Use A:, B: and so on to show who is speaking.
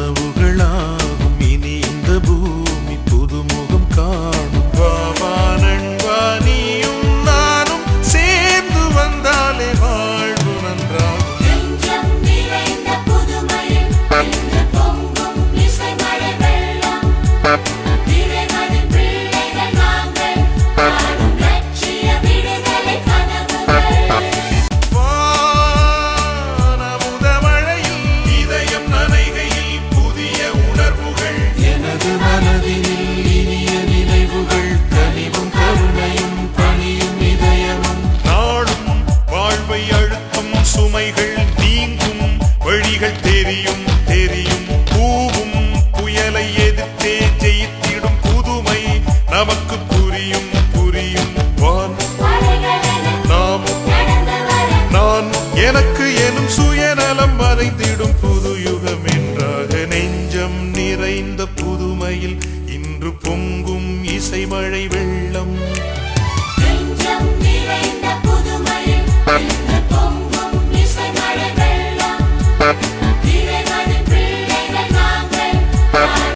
A: கனவுகளாகும் இனி இந்த பூமி புதுமுகம் காணும். வாவா நண்பா நீயும் நானும் சேர்ந்து வந்தாலே வாழ்வு நன்றாகும். சுமைகள் நீங்கும் வழிகள் தெரியும் தெரியும். பூவும் புயலை எதிர்த்தே ஜெயித்திடும் புதுமை நமக்கு புரியும் புரியும். நாமும் நான் எனக்கு எனும் சுயநலம் மறைந்திடும் புது யுகம் என்றாக நெஞ்சம் நிறைந்த புதுமையில் இன்று பொங்கும் இசைமழை வெள்ளம்.